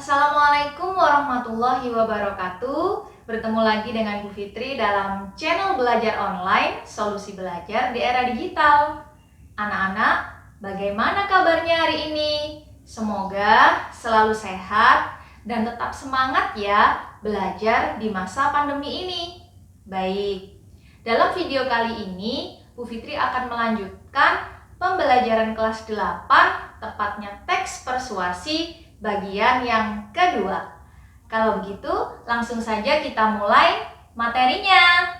Assalamualaikum warahmatullahi wabarakatuh. Bertemu lagi dengan Bu Fitri dalam channel Belajar Online, Solusi Belajar di Era Digital. Anak-anak, bagaimana kabarnya hari ini? Semoga selalu sehat dan tetap semangat ya belajar di masa pandemi ini. Baik, dalam video kali ini Bu Fitri akan melanjutkan pembelajaran kelas 8, tepatnya teks persuasi bagian yang kedua. Kalau begitu, langsung saja kita mulai materinya.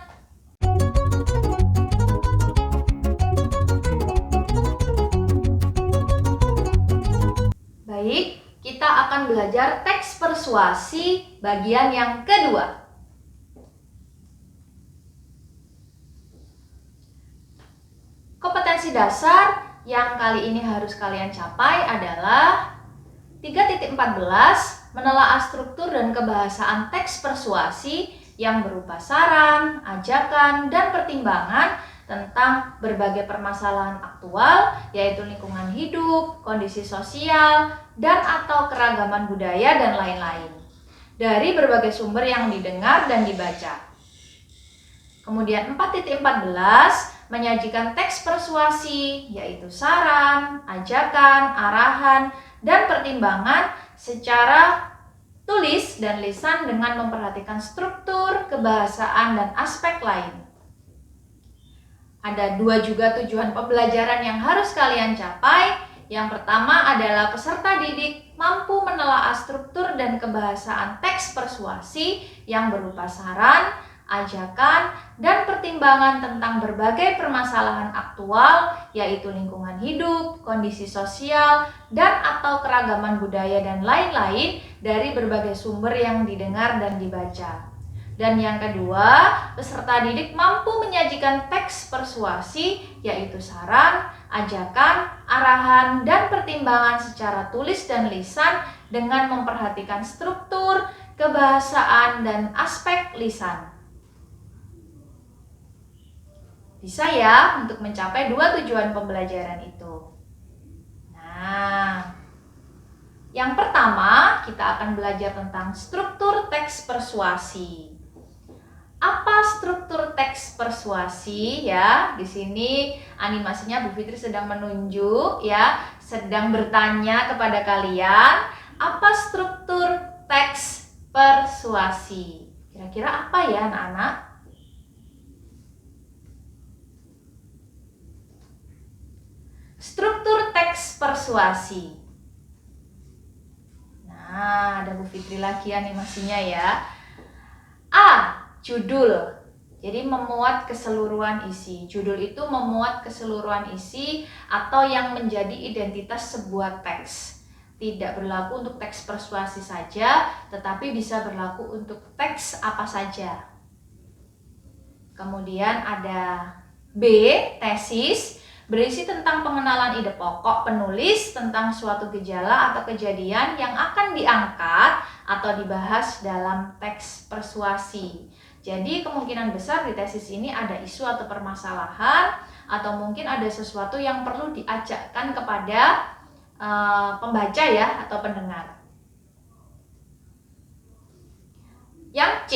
Baik, kita akan belajar teks persuasi bagian yang kedua. Kompetensi dasar yang kali ini harus kalian capai adalah 3.14 menelaah struktur dan kebahasaan teks persuasi yang berupa saran, ajakan, dan pertimbangan tentang berbagai permasalahan aktual, yaitu lingkungan hidup, kondisi sosial, dan atau keragaman budaya, dan lain-lain, dari berbagai sumber yang didengar dan dibaca. Kemudian 4.14 menyajikan teks persuasi, yaitu saran, ajakan, arahan, dan pertimbangan secara tulis dan lisan dengan memperhatikan struktur, kebahasaan, dan aspek lain. Ada dua juga tujuan pembelajaran yang harus kalian capai. Yang pertama adalah peserta didik mampu menelaah struktur dan kebahasaan teks persuasi yang berupa saran, ajakan, dan pertimbangan tentang berbagai permasalahan aktual, yaitu lingkungan hidup, kondisi sosial, dan atau keragaman budaya dan lain-lain dari berbagai sumber yang didengar dan dibaca. Dan yang kedua, peserta didik mampu menyajikan teks persuasi, yaitu saran, ajakan, arahan, dan pertimbangan secara tulis dan lisan dengan memperhatikan struktur, kebahasaan, dan aspek lisan. Bisa ya untuk mencapai dua tujuan pembelajaran itu. Nah, yang pertama kita akan belajar tentang struktur teks persuasi. Apa struktur teks persuasi ya? Di sini animasinya Bu Fitri sedang menunjuk ya, sedang bertanya kepada kalian, apa struktur teks persuasi? Kira-kira apa ya anak-anak? Struktur teks persuasi. Nah, ada Bu Fitri lagi animasinya ya. A. Judul. Jadi memuat keseluruhan isi. Judul itu memuat keseluruhan isi atau yang menjadi identitas sebuah teks. Tidak berlaku untuk teks persuasi saja, tetapi bisa berlaku untuk teks apa saja. Kemudian ada B. Tesis. Berisi tentang pengenalan ide pokok penulis tentang suatu gejala atau kejadian yang akan diangkat atau dibahas dalam teks persuasi. Jadi kemungkinan besar di tesis ini ada isu atau permasalahan, atau mungkin ada sesuatu yang perlu diajakkan kepada pembaca ya atau pendengar. Yang C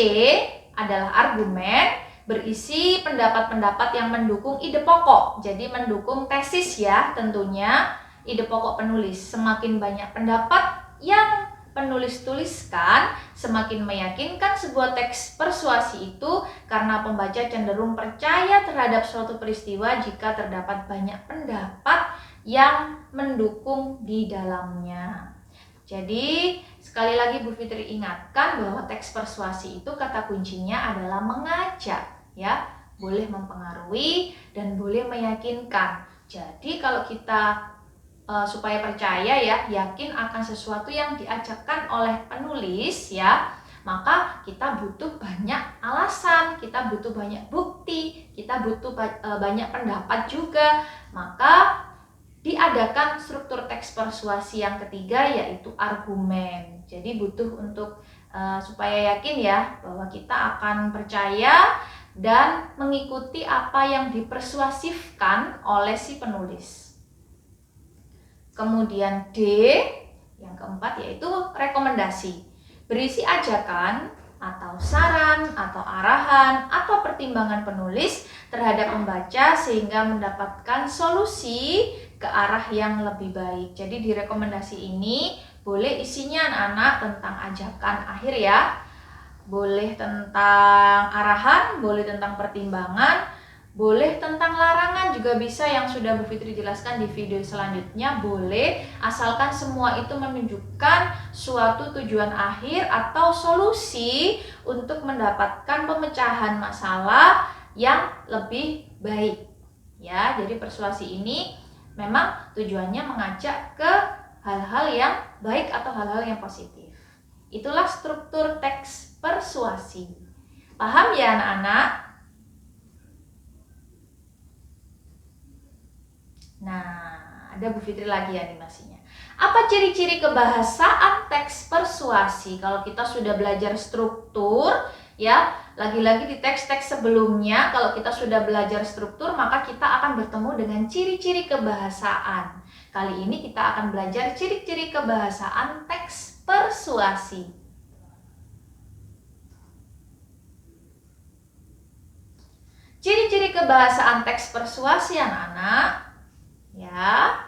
adalah argumen, berisi pendapat-pendapat yang mendukung ide pokok. Jadi mendukung tesis ya tentunya, ide pokok penulis. Semakin banyak pendapat yang penulis tuliskan, semakin meyakinkan sebuah teks persuasi itu karena pembaca cenderung percaya terhadap suatu peristiwa jika terdapat banyak pendapat yang mendukung di dalamnya. Jadi sekali lagi Bu Fitri ingatkan bahwa teks persuasi itu kata kuncinya adalah mengajak ya, boleh mempengaruhi dan boleh meyakinkan. Jadi kalau kita supaya percaya ya, yakin akan sesuatu yang diajarkan oleh penulis ya, maka kita butuh banyak alasan, kita butuh banyak bukti, kita butuh banyak pendapat juga. Maka diadakan struktur teks persuasi yang ketiga, yaitu argumen. Jadi butuh untuk supaya yakin ya bahwa kita akan percaya dan mengikuti apa yang dipersuasifkan oleh si penulis. Kemudian D, yang keempat keempat yaitu rekomendasi. Berisi ajakan atau saran atau arahan atau pertimbangan penulis terhadap pembaca sehingga mendapatkan solusi ke arah yang lebih baik. Jadi di rekomendasi ini boleh isinya anak-anak tentang ajakan akhir ya, boleh tentang arahan, boleh tentang pertimbangan, boleh tentang larangan juga bisa yang sudah Bu Fitri jelaskan di video selanjutnya, boleh, asalkan semua itu menunjukkan suatu tujuan akhir atau solusi untuk mendapatkan pemecahan masalah yang lebih baik. Ya, jadi persuasi ini memang tujuannya mengajak ke hal-hal yang baik atau hal-hal yang positif. Itulah struktur teks persuasi. Paham ya anak-anak? Nah, ada Bu Fitri lagi animasinya. Apa ciri-ciri kebahasaan teks persuasi? Kalau kita sudah belajar struktur, ya, lagi-lagi di teks-teks sebelumnya, kalau kita sudah belajar struktur, maka kita akan bertemu dengan ciri-ciri kebahasaan. Kali ini kita akan belajar ciri-ciri kebahasaan teks persuasi. Ciri-ciri kebahasaan teks persuasi anak-anak, ya.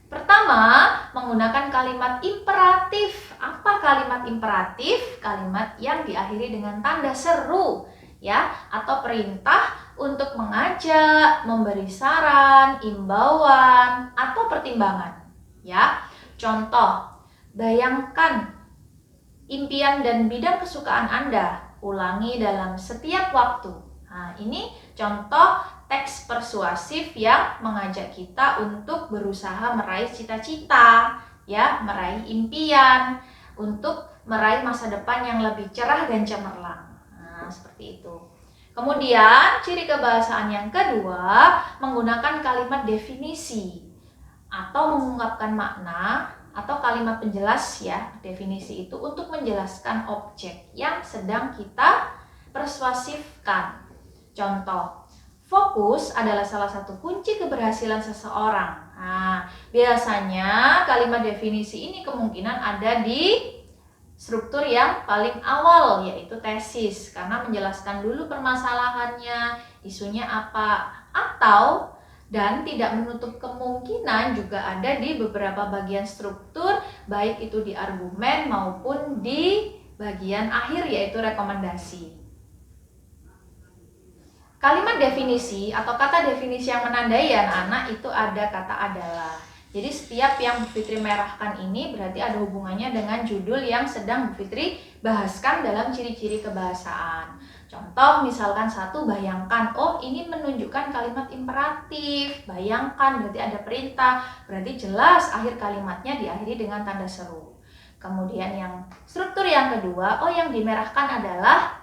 Pertama, menggunakan kalimat imperatif. Apa kalimat imperatif? Kalimat yang diakhiri dengan tanda seru, ya, atau perintah untuk mengajak, memberi saran, imbauan, atau pertimbangan, ya. Contoh, bayangkan impian dan bidang kesukaan Anda, ulangi dalam setiap waktu. Nah, ini contoh teks persuasif yang mengajak kita untuk berusaha meraih cita-cita, ya, meraih impian, untuk meraih masa depan yang lebih cerah dan cemerlang. Nah, seperti itu. Kemudian, ciri kebahasaan yang kedua, menggunakan kalimat definisi atau mengungkapkan makna atau kalimat penjelas, ya. Definisi itu untuk menjelaskan objek yang sedang kita persuasifkan. Contoh, fokus adalah salah satu kunci keberhasilan seseorang. Nah, biasanya kalimat definisi ini kemungkinan ada di struktur yang paling awal, yaitu tesis, karena menjelaskan dulu permasalahannya, isunya apa, atau dan tidak menutup kemungkinan juga ada di beberapa bagian struktur, baik itu di argumen maupun di bagian akhir, yaitu rekomendasi. Kalimat definisi atau kata definisi yang menandai anak-anak itu ada kata adalah. Jadi setiap yang Bu Fitri merahkan ini berarti ada hubungannya dengan judul yang sedang Bu Fitri bahaskan dalam ciri-ciri kebahasaan. Contoh misalkan satu, bayangkan, oh ini menunjukkan kalimat imperatif. Bayangkan berarti ada perintah, berarti jelas akhir kalimatnya diakhiri dengan tanda seru. Kemudian yang struktur yang kedua, oh yang dimerahkan adalah.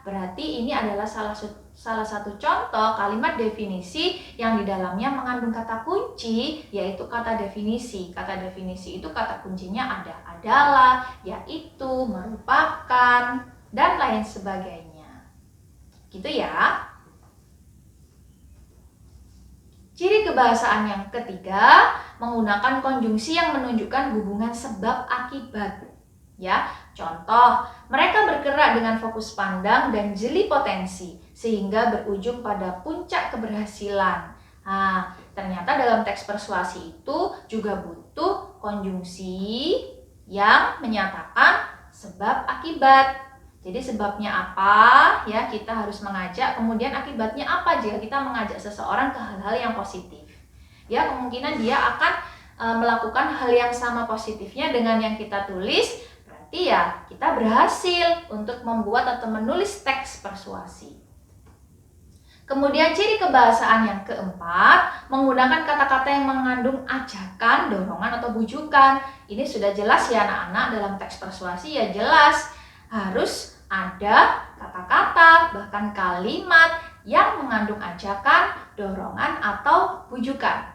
Berarti ini adalah salah satu contoh kalimat definisi yang di dalamnya mengandung kata kunci, yaitu kata definisi. Kata definisi itu kata kuncinya ada, adalah, yaitu, merupakan, dan lain sebagainya. Gitu ya. Ciri kebahasaan yang ketiga, menggunakan konjungsi yang menunjukkan hubungan sebab akibat. Ya, contoh, mereka bergerak dengan fokus pandang dan jeli potensi sehingga berujung pada puncak keberhasilan. Nah, ternyata dalam teks persuasi itu juga butuh konjungsi yang menyatakan sebab akibat. Jadi sebabnya apa? Ya, kita harus mengajak, kemudian akibatnya apa jika kita mengajak seseorang ke hal-hal yang positif. Ya, kemungkinan dia akan melakukan hal yang sama positifnya dengan yang kita tulis. Berarti ya kita berhasil untuk membuat atau menulis teks persuasi. Kemudian ciri kebahasaan yang keempat, menggunakan kata-kata yang mengandung ajakan, dorongan, atau bujukan. Ini sudah jelas ya anak-anak, dalam teks persuasi ya jelas harus ada kata-kata bahkan kalimat yang mengandung ajakan, dorongan, atau bujukan.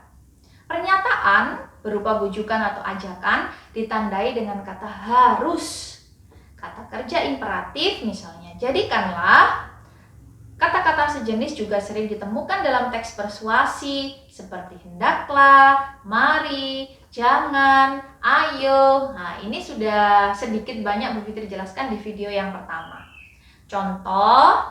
Pernyataan berupa bujukan atau ajakan ditandai dengan kata harus. Kata kerja imperatif misalnya, jadikanlah. Kata-kata sejenis juga sering ditemukan dalam teks persuasi seperti hendaklah, mari, jangan, ayo. Nah, ini sudah sedikit banyak Bu Fitri jelaskan di video yang pertama. Contoh,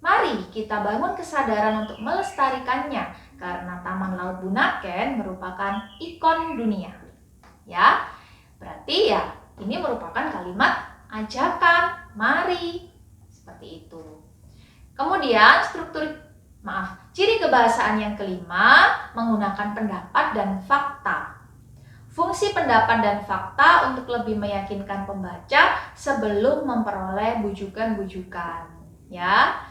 mari kita bangun kesadaran untuk melestarikannya karena Taman Laut Bunaken merupakan ikon dunia. Ya, berarti ya ini merupakan kalimat ajakan, mari. Seperti itu. Kemudian ciri kebahasaan yang kelima menggunakan pendapat dan fakta. Fungsi pendapat dan fakta untuk lebih meyakinkan pembaca sebelum memperoleh bujukan-bujukan. Ya,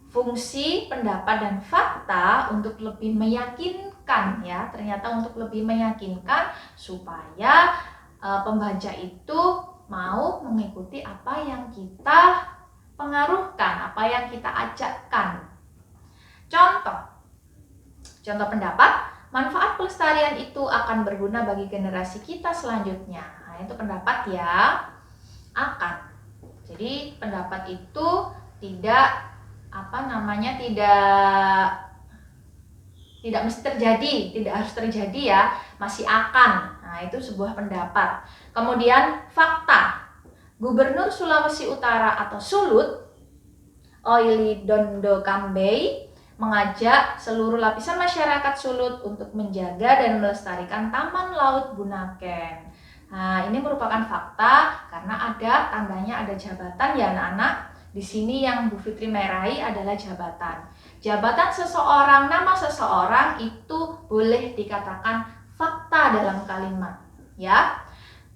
fungsi pendapat dan fakta untuk lebih meyakinkan, ya, ternyata untuk lebih meyakinkan supaya pembaca itu mau mengikuti apa yang kita pengaruhkan, apa yang kita ajakkan. Contoh pendapat, manfaat pelestarian itu akan berguna bagi generasi kita selanjutnya. Nah, itu pendapat ya, akan. Jadi pendapat itu tidak tidak mesti terjadi, tidak harus terjadi ya, masih akan. Nah, itu sebuah pendapat. Kemudian fakta. Gubernur Sulawesi Utara atau Sulut, Oili Dondo Kambei, mengajak seluruh lapisan masyarakat Sulut untuk menjaga dan melestarikan Taman Laut Bunaken. Nah, ini merupakan fakta karena ada tandanya, ada jabatan ya anak-anak. Di sini yang Bu Fitri merahi adalah jabatan. Jabatan seseorang, nama seseorang itu boleh dikatakan fakta dalam kalimat, ya.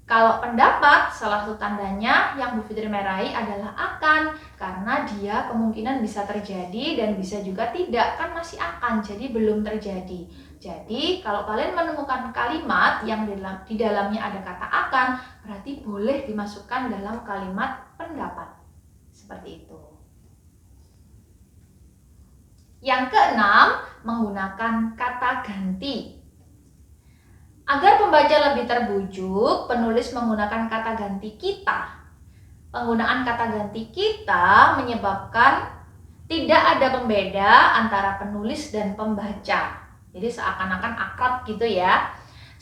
Kalau pendapat, salah satu tandanya yang Bu Fitri merahi adalah akan, karena dia kemungkinan bisa terjadi dan bisa juga tidak, kan masih akan, jadi belum terjadi. Jadi kalau kalian menemukan kalimat yang di dalamnya ada kata akan, berarti boleh dimasukkan dalam kalimat pendapat. Seperti itu. Yang keenam, menggunakan kata ganti. Agar pembaca lebih terbujuk, penulis menggunakan kata ganti kita. Penggunaan kata ganti kita menyebabkan tidak ada pembeda antara penulis dan pembaca. Jadi seakan-akan akrab gitu ya.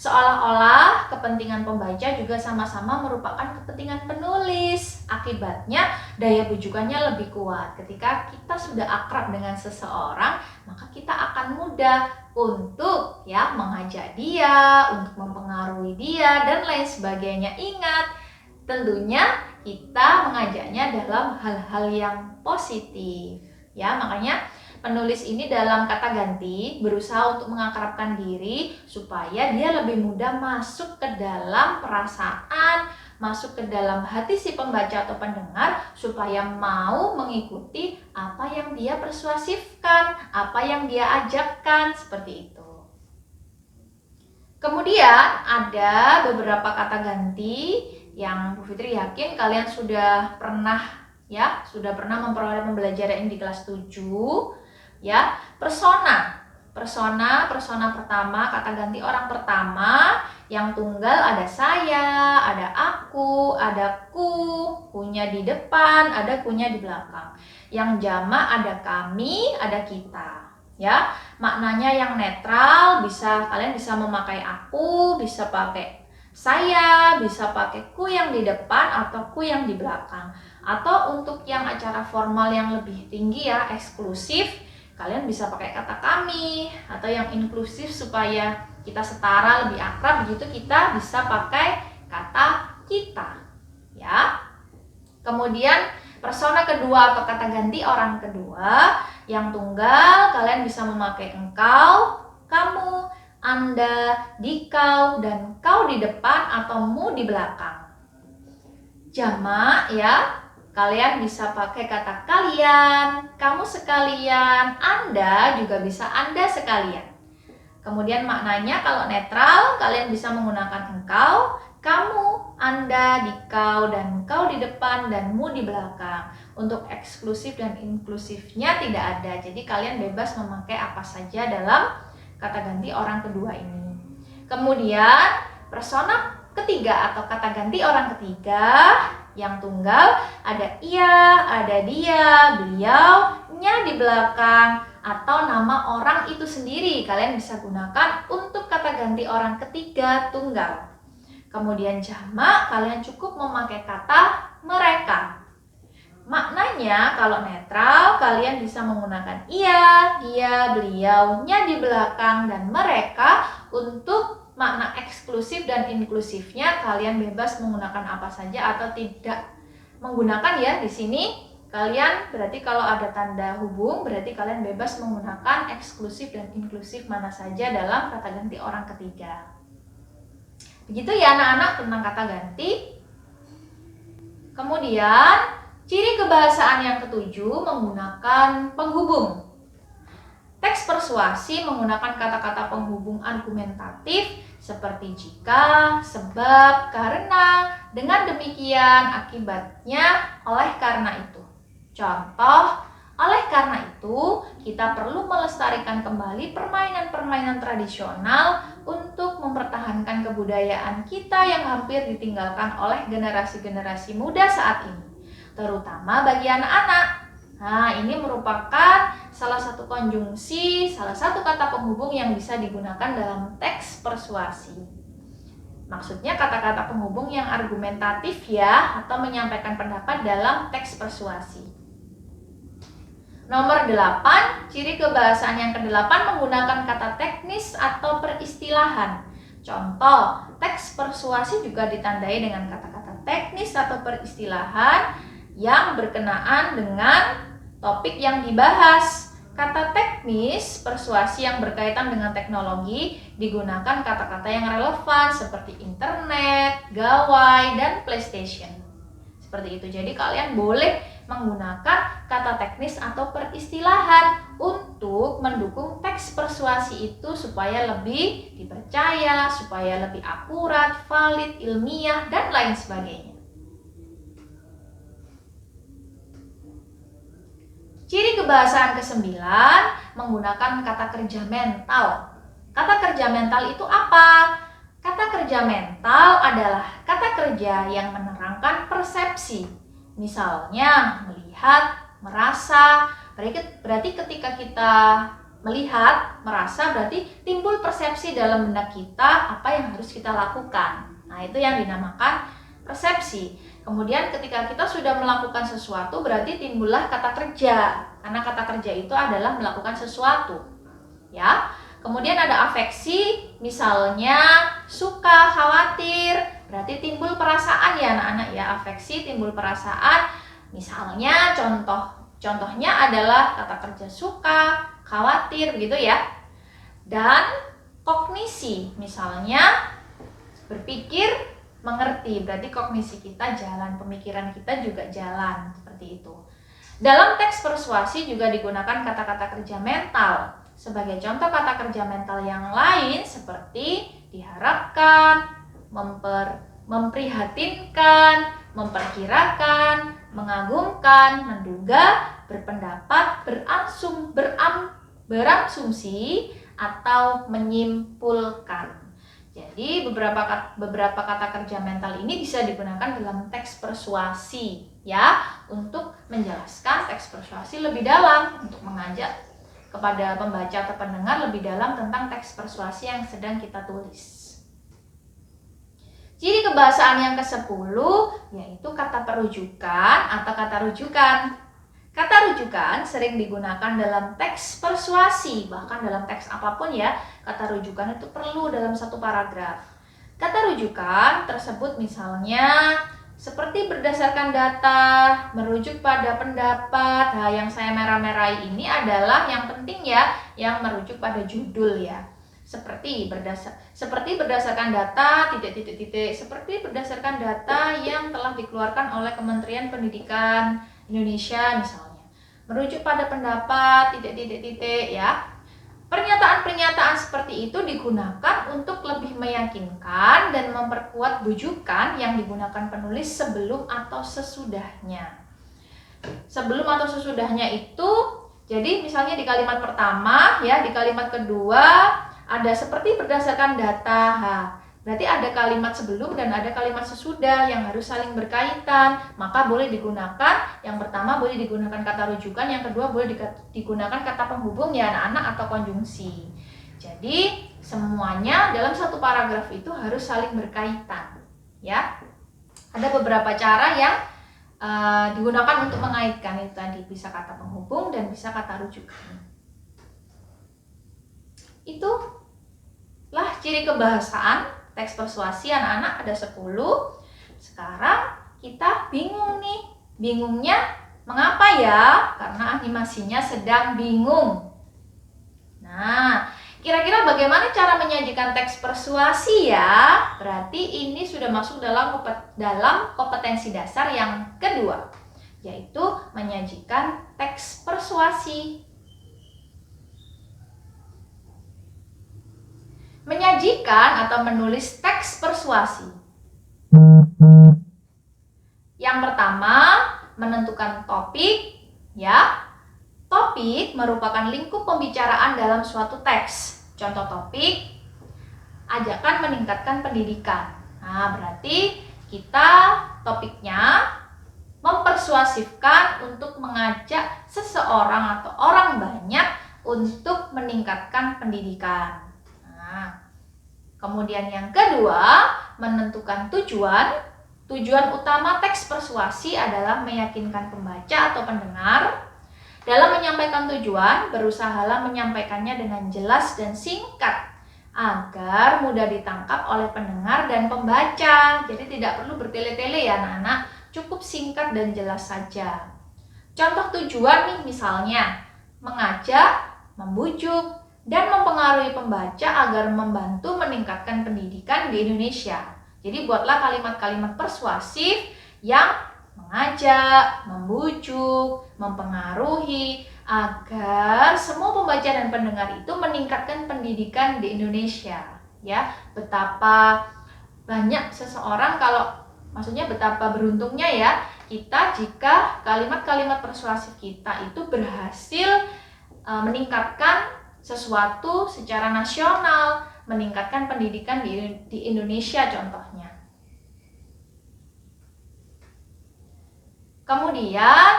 Seolah-olah kepentingan pembaca juga sama-sama merupakan kepentingan penulis. Akibatnya daya bujukannya lebih kuat. Ketika kita sudah akrab dengan seseorang, maka kita akan mudah untuk ya mengajak dia, untuk mempengaruhi dia dan lain sebagainya. Ingat, tentunya kita mengajaknya dalam hal-hal yang positif. Ya, makanya penulis ini dalam kata ganti berusaha untuk mengakrabkan diri supaya dia lebih mudah masuk ke dalam perasaan, masuk ke dalam hati si pembaca atau pendengar supaya mau mengikuti apa yang dia persuasifkan, apa yang dia ajakkan, seperti itu. Kemudian ada beberapa kata ganti yang Bu Fitri yakin kalian sudah pernah memperoleh pembelajaran ini di kelas 7. Ya, persona pertama, kata ganti orang pertama. Yang tunggal ada saya, ada aku, ada ku, kunya di depan, ada kunya di belakang. Yang jamak ada kami, ada kita. Ya, maknanya yang netral, kalian bisa memakai aku, bisa pakai saya, bisa pakai ku yang di depan atau ku yang di belakang. Atau untuk yang acara formal yang lebih tinggi ya, eksklusif, kalian bisa pakai kata kami. Atau yang inklusif supaya kita setara, lebih akrab begitu, kita bisa pakai kata kita. Ya. Kemudian persona kedua atau kata ganti orang kedua, yang tunggal kalian bisa memakai engkau, kamu, anda, dikau, dan kau di depan atau mu di belakang. Jamak ya, kalian bisa pakai kata kalian, kamu sekalian, Anda juga bisa Anda sekalian. Kemudian maknanya kalau netral, kalian bisa menggunakan engkau, kamu, Anda, dikau, dan kau di depan, dan mu di belakang. Untuk eksklusif dan inklusifnya tidak ada, jadi kalian bebas memakai apa saja dalam kata ganti orang kedua ini. Kemudian persona ketiga atau kata ganti orang ketiga, yang tunggal ada ia, ada dia, beliau, nya di belakang, atau nama orang itu sendiri kalian bisa gunakan untuk kata ganti orang ketiga tunggal. Kemudian jamak, kalian cukup memakai kata mereka. Maknanya kalau netral, kalian bisa menggunakan ia, dia, beliau-nya di belakang, dan mereka. Untuk makna eksklusif dan inklusifnya, kalian bebas menggunakan apa saja atau tidak menggunakan ya. Di sini kalian berarti kalau ada tanda hubung, berarti kalian bebas menggunakan eksklusif dan inklusif mana saja dalam kata ganti orang ketiga. Begitu ya anak-anak tentang kata ganti. Kemudian ciri kebahasaan yang ketujuh menggunakan penghubung. Teks persuasi menggunakan kata-kata penghubung argumentatif seperti jika, sebab, karena, dengan demikian, akibatnya, oleh karena itu. Contoh, oleh karena itu, kita perlu melestarikan kembali permainan-permainan tradisional untuk mempertahankan kebudayaan kita yang hampir ditinggalkan oleh generasi-generasi muda saat ini, terutama bagi anak-anak. Nah, ini merupakan salah satu konjungsi, salah satu kata penghubung yang bisa digunakan dalam teks persuasi. Maksudnya kata-kata penghubung yang argumentatif ya, atau menyampaikan pendapat dalam teks persuasi. Nomor 8, ciri kebahasaan yang ke-8 menggunakan kata teknis atau peristilahan. Contoh, teks persuasi juga ditandai dengan kata-kata teknis atau peristilahan yang berkenaan dengan topik yang dibahas. Kata teknis persuasi yang berkaitan dengan teknologi digunakan kata-kata yang relevan seperti internet, gawai, dan PlayStation. Seperti itu. Jadi kalian boleh menggunakan kata teknis atau peristilahan untuk mendukung teks persuasi itu supaya lebih dipercaya, supaya lebih akurat, valid, ilmiah, dan lain sebagainya. Ciri kebahasaan ke-9 menggunakan kata kerja mental. Kata kerja mental itu apa? Kata kerja mental adalah kata kerja yang menerangkan persepsi. Misalnya melihat, merasa. Berarti ketika kita melihat, merasa, berarti timbul persepsi dalam benak kita apa yang harus kita lakukan. Nah, itu yang dinamakan persepsi. Kemudian ketika kita sudah melakukan sesuatu, berarti timbullah kata kerja. Karena kata kerja itu adalah melakukan sesuatu. Ya. Kemudian ada afeksi, misalnya suka, khawatir, berarti timbul perasaan ya anak-anak ya. Afeksi timbul perasaan. Misalnya contohnya adalah kata kerja suka, khawatir begitu ya. Dan kognisi, misalnya berpikir, mengerti, berarti kognisi kita jalan, pemikiran kita juga jalan, seperti itu. Dalam teks persuasi juga digunakan kata-kata kerja mental. Sebagai contoh kata kerja mental yang lain seperti diharapkan, memprihatinkan, memperkirakan, mengagumkan, menduga, berpendapat, berasumsi, atau menyimpulkan. Jadi beberapa kata kerja mental ini bisa digunakan dalam teks persuasi ya, untuk menjelaskan teks persuasi lebih dalam, untuk mengajak kepada pembaca atau pendengar lebih dalam tentang teks persuasi yang sedang kita tulis. Ciri kebahasaan yang ke-10 yaitu kata perujukan atau kata rujukan. Kata rujukan sering digunakan dalam teks persuasi, bahkan dalam teks apapun ya, kata rujukan itu perlu dalam satu paragraf. Kata rujukan tersebut misalnya seperti berdasarkan data, merujuk pada pendapat. Nah, yang saya merah-merahi ini adalah yang penting ya, yang merujuk pada judul ya. Seperti berdasarkan data, seperti berdasarkan data yang telah dikeluarkan oleh Kementerian Pendidikan Indonesia misalnya. Merujuk pada pendapat, ya. Pernyataan-pernyataan seperti itu digunakan untuk lebih meyakinkan dan memperkuat bujukan yang digunakan penulis sebelum atau sesudahnya. Sebelum atau sesudahnya itu, jadi misalnya di kalimat pertama, ya, di kalimat kedua ada seperti berdasarkan data. Berarti ada kalimat sebelum dan ada kalimat sesudah yang harus saling berkaitan. Maka boleh digunakan, yang pertama boleh digunakan kata rujukan, yang kedua boleh digunakan kata penghubung ya anak-anak atau konjungsi. Jadi semuanya dalam satu paragraf itu harus saling berkaitan. ya. Ada beberapa cara yang digunakan untuk mengaitkan, itu tadi bisa kata penghubung dan bisa kata rujukan. Itulah ciri kebahasaan teks persuasi anak-anak, ada 10. Sekarang kita bingung nih. Bingungnya mengapa ya? Karena animasinya sedang bingung. Nah, kira-kira bagaimana cara menyajikan teks persuasi ya? Berarti ini sudah masuk dalam kompetensi dasar yang kedua, yaitu menyajikan teks persuasi. Menyajikan atau menulis teks persuasi. Yang pertama, menentukan topik, ya. Topik merupakan lingkup pembicaraan dalam suatu teks. Contoh topik, ajakan meningkatkan pendidikan. Nah, berarti kita topiknya mempersuasifkan untuk mengajak seseorang atau orang banyak untuk meningkatkan pendidikan. Nah, kemudian yang kedua, menentukan tujuan. Tujuan utama teks persuasi adalah meyakinkan pembaca atau pendengar. Dalam menyampaikan tujuan, berusahalah menyampaikannya dengan jelas dan singkat agar mudah ditangkap oleh pendengar dan pembaca. Jadi tidak perlu bertele-tele ya anak-anak, cukup singkat dan jelas saja. Contoh tujuan nih misalnya, mengajak, membujuk, dan mempengaruhi pembaca agar membantu meningkatkan pendidikan di Indonesia. Jadi buatlah kalimat-kalimat persuasif yang mengajak, membujuk, mempengaruhi agar semua pembaca dan pendengar itu meningkatkan pendidikan di Indonesia. Ya, betapa banyak seseorang maksudnya betapa beruntungnya ya kita jika kalimat-kalimat persuasif kita itu berhasil meningkatkan sesuatu secara nasional, meningkatkan pendidikan di Indonesia contohnya. Kemudian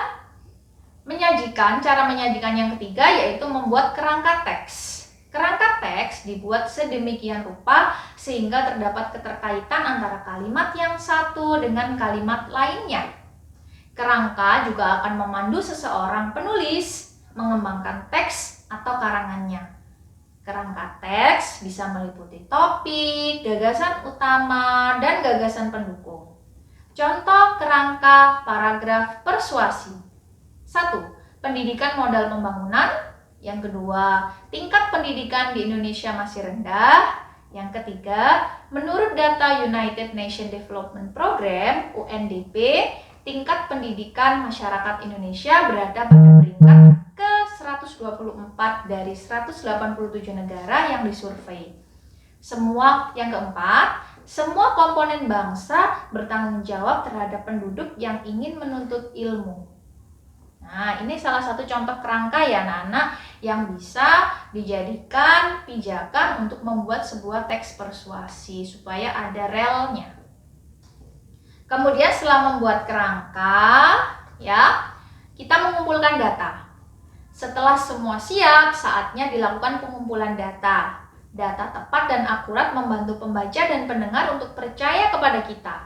cara menyajikan yang ketiga yaitu membuat kerangka teks. Kerangka teks dibuat sedemikian rupa sehingga terdapat keterkaitan antara kalimat yang satu dengan kalimat lainnya. Kerangka juga akan memandu seseorang penulis mengembangkan teks atau karangannya. Kerangka teks bisa meliputi topik, gagasan utama, dan gagasan pendukung. Contoh kerangka paragraf persuasi. 1. Pendidikan modal pembangunan. Yang kedua, tingkat pendidikan di Indonesia masih rendah. Yang ketiga, menurut data United Nations Development Program (UNDP), tingkat pendidikan masyarakat Indonesia berada pada peringkat ke-124 dari 187 negara yang disurvei. Yang keempat, semua komponen bangsa bertanggung jawab terhadap penduduk yang ingin menuntut ilmu. Nah, ini salah satu contoh kerangka ya anak-anak yang bisa dijadikan pijakan untuk membuat sebuah teks persuasi supaya ada relnya. Kemudian setelah membuat kerangka, ya, kita mengumpulkan data. Setelah semua siap, saatnya dilakukan pengumpulan data. Data tepat dan akurat membantu pembaca dan pendengar untuk percaya kepada kita.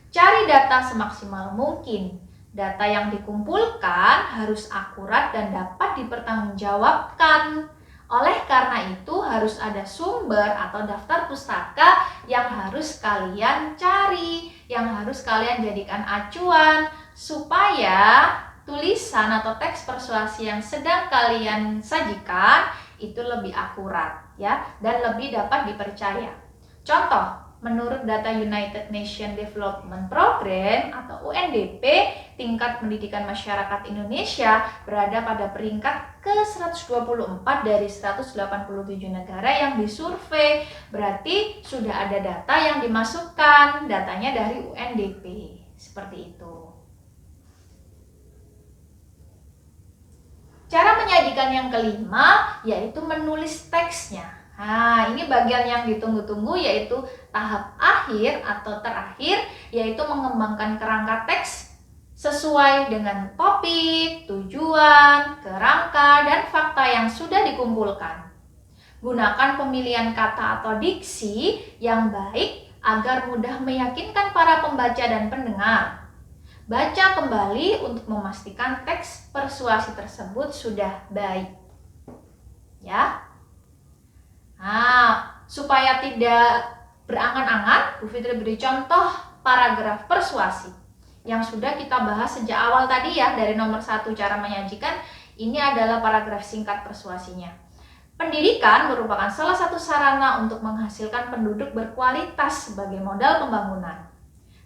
Cari data semaksimal mungkin. Data yang dikumpulkan harus akurat dan dapat dipertanggungjawabkan. Oleh karena itu harus ada sumber atau daftar pustaka yang harus kalian cari, yang harus kalian jadikan acuan supaya tulisan atau teks persuasi yang sedang kalian sajikan itu lebih akurat ya dan lebih dapat dipercaya. Contoh, menurut data United Nations Development Program atau UNDP, tingkat pendidikan masyarakat Indonesia berada pada peringkat ke-124 dari 187 negara yang disurvei. Berarti sudah ada data yang dimasukkan, datanya dari UNDP. Seperti itu. Cara menyajikan yang kelima yaitu menulis teksnya. Nah, ini bagian yang ditunggu-tunggu yaitu tahap akhir atau terakhir yaitu mengembangkan kerangka teks sesuai dengan topik, tujuan, kerangka, dan fakta yang sudah dikumpulkan. Gunakan pemilihan kata atau diksi yang baik agar mudah meyakinkan para pembaca dan pendengar. Baca kembali untuk memastikan teks persuasi tersebut sudah baik. Ya. Nah, supaya tidak berangan-angan, Bu Fitri beri contoh paragraf persuasi yang sudah kita bahas sejak awal tadi ya, dari nomor 1 cara menyajikan. Ini adalah paragraf singkat persuasinya. Pendidikan merupakan salah satu sarana untuk menghasilkan penduduk berkualitas sebagai modal pembangunan.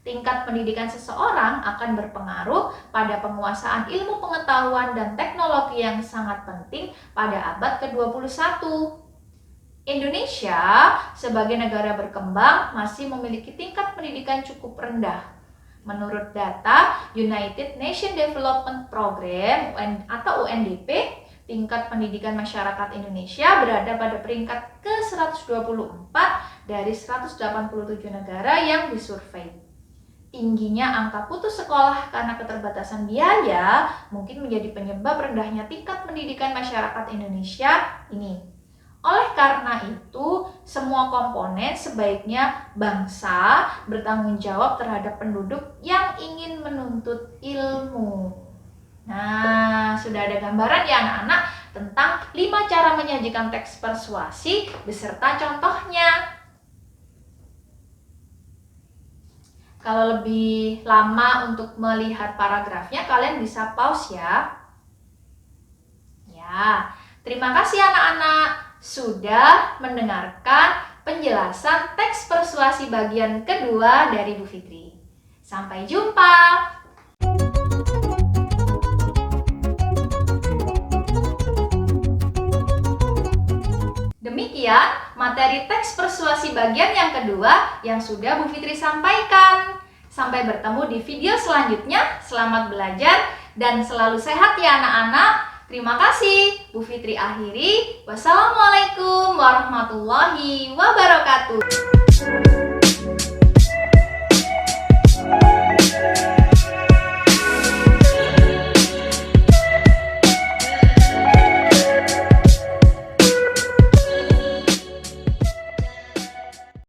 Tingkat pendidikan seseorang akan berpengaruh pada penguasaan ilmu pengetahuan dan teknologi yang sangat penting pada abad ke-21. Indonesia sebagai negara berkembang masih memiliki tingkat pendidikan cukup rendah. Menurut data United Nations Development Program atau UNDP, tingkat pendidikan masyarakat Indonesia berada pada peringkat ke-124 dari 187 negara yang disurvei. Tingginya angka putus sekolah karena keterbatasan biaya mungkin menjadi penyebab rendahnya tingkat pendidikan masyarakat Indonesia ini. Oleh karena itu, semua komponen sebaiknya bangsa bertanggung jawab terhadap penduduk yang ingin menuntut ilmu. Nah, sudah ada gambaran ya anak-anak tentang 5 cara menyajikan teks persuasi beserta contohnya. Kalau lebih lama untuk melihat paragrafnya, kalian bisa pause ya. Ya, terima kasih anak-anak sudah mendengarkan penjelasan teks persuasi bagian kedua dari Bu Fitri. Sampai jumpa. Demikian materi teks persuasi bagian yang kedua yang sudah Bu Fitri sampaikan. Sampai bertemu di video selanjutnya. Selamat belajar dan selalu sehat ya anak-anak. Terima kasih. Bu Fitri akhiri. Wassalamualaikum warahmatullahi wabarakatuh.